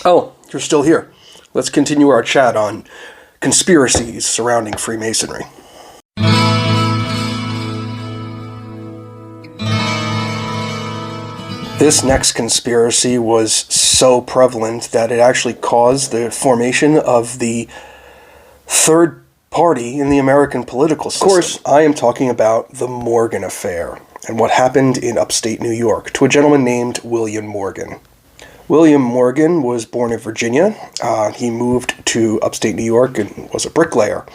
Oh, you're still here. Let's continue our chat on conspiracies surrounding Freemasonry. This next conspiracy was so prevalent that it actually caused the formation of the third party in the American political system. Of course, I am talking about the Morgan Affair and what happened in upstate New York to a gentleman named William Morgan. William Morgan was born in Virginia. He moved to upstate New York and was a bricklayer.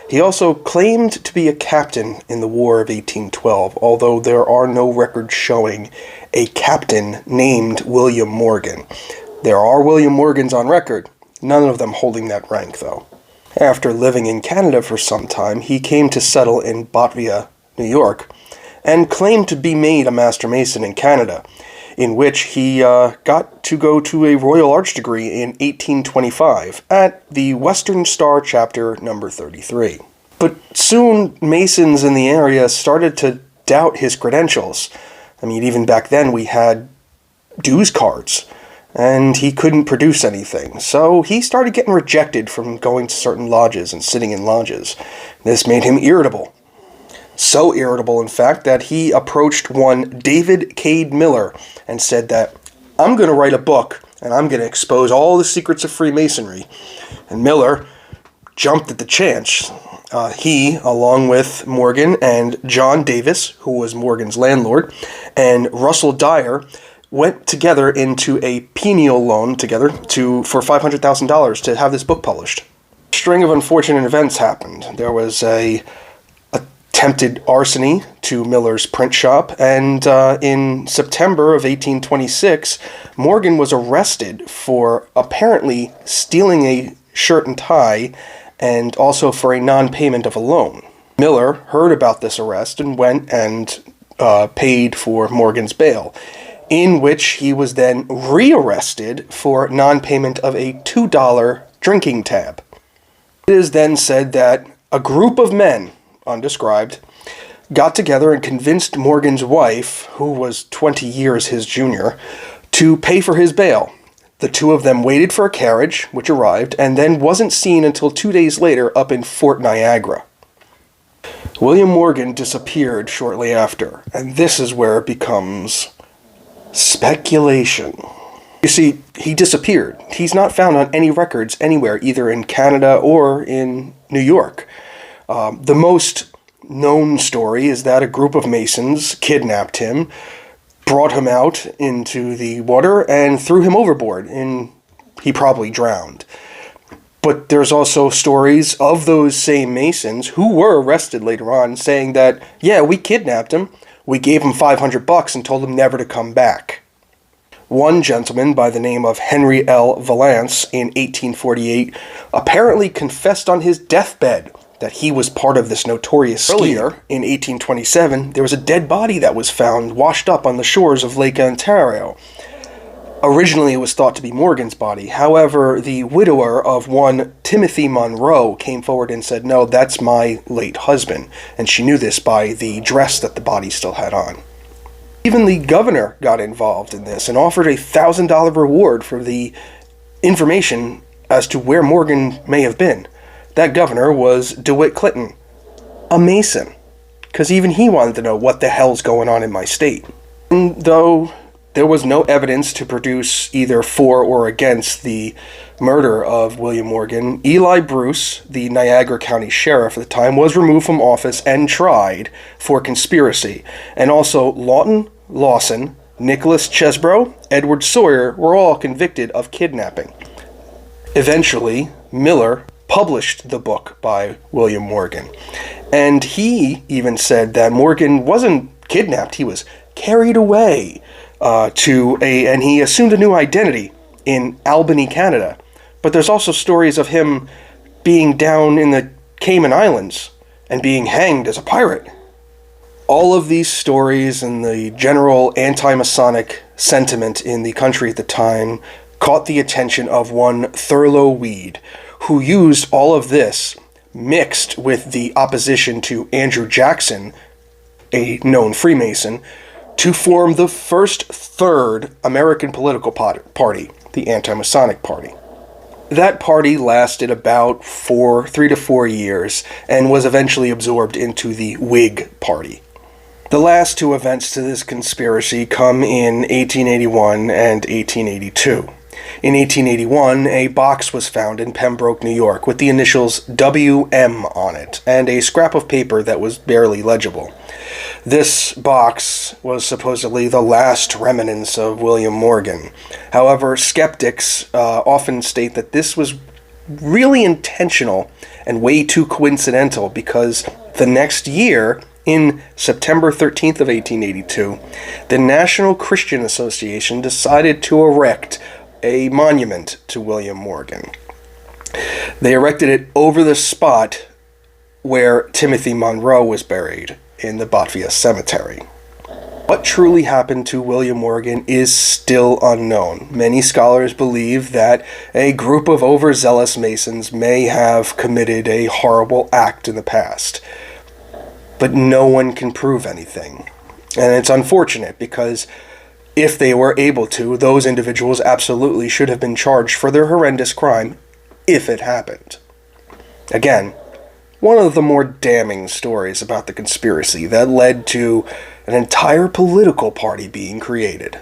He also claimed to be a captain in the War of 1812, although there are no records showing a captain named William Morgan. There are William Morgans on record, none of them holding that rank, though. After living in Canada for some time, he came to settle in Botvia, New York, and claimed to be made a Master Mason in Canada, in which he got to go to a Royal Arch degree in 1825 at the Western Star Chapter number 33. But soon, Masons in the area started to doubt his credentials. I mean, even back then we had dues cards, and he couldn't produce anything. So he started getting rejected from going to certain lodges and sitting in lodges. This made him irritable. So irritable, in fact, that he approached one David Cade Miller and said that, I'm going to write a book and I'm going to expose all the secrets of Freemasonry. And Miller jumped at the chance. He, along with Morgan and John Davis, who was Morgan's landlord, and Russell Dyer, went together into a pienial loan together for $500,000 to have this book published. A string of unfortunate events happened. There was a attempted arson to Miller's print shop, and in September of 1826, Morgan was arrested for apparently stealing a shirt and tie, and also for a non-payment of a loan. Miller heard about this arrest and went and paid for Morgan's bail, in which he was then rearrested for non-payment of a $2 drinking tab. It is then said that a group of men, undescribed, got together and convinced Morgan's wife, who was 20 years his junior, to pay for his bail. The two of them waited for a carriage, which arrived, and then wasn't seen until 2 days later up in Fort Niagara. William Morgan disappeared shortly after, and this is where it becomes speculation. You see, he disappeared. He's not found on any records anywhere, either in Canada or in New York. The most known story is that a group of Masons kidnapped him, brought him out into the water, and threw him overboard, and he probably drowned. But there's also stories of those same Masons who were arrested later on saying that, yeah, we kidnapped him, we gave him $500 and told him never to come back. One gentleman by the name of Henry L. Valance in 1848 apparently confessed on his deathbed that he was part of this notorious scheme. Earlier, in 1827, there was a dead body that was found washed up on the shores of Lake Ontario. Originally, it was thought to be Morgan's body. However, the widower of one Timothy Monroe came forward and said, no, that's my late husband. And she knew this by the dress that the body still had on. Even the governor got involved in this and offered a $1,000 reward for the information as to where Morgan may have been. That governor was DeWitt Clinton, a Mason, because even he wanted to know what the hell's going on in my state. And though there was no evidence to produce either for or against the murder of William Morgan, Eli Bruce, the Niagara County Sheriff at the time, was removed from office and tried for conspiracy. And also Lawton Lawson, Nicholas Chesbro, Edward Sawyer were all convicted of kidnapping. Eventually, Miller published the book by William Morgan. And he even said that Morgan wasn't kidnapped, he was carried away and he assumed a new identity in Albany, Canada. But there's also stories of him being down in the Cayman Islands and being hanged as a pirate. All of these stories and the general anti-Masonic sentiment in the country at the time caught the attention of one Thurlow Weed, who used all of this, mixed with the opposition to Andrew Jackson, a known Freemason, to form the first third American political party, the Anti-Masonic Party. That party lasted about 3 to 4 years and was eventually absorbed into the Whig Party. The last two events to this conspiracy come in 1881 and 1882. In 1881, a box was found in Pembroke, New York, with the initials WM on it, and a scrap of paper that was barely legible. This box was supposedly the last remnants of William Morgan. However, skeptics often state that this was really intentional and way too coincidental, because the next year, in September 13th of 1882, the National Christian Association decided to erect a monument to William Morgan. They erected it over the spot where Timothy Monroe was buried, in the Botvius Cemetery. What truly happened to William Morgan is still unknown. Many scholars believe that a group of overzealous Masons may have committed a horrible act in the past, but no one can prove anything. And it's unfortunate, because if they were able to, those individuals absolutely should have been charged for their horrendous crime if it happened. Again, one of the more damning stories about the conspiracy that led to an entire political party being created.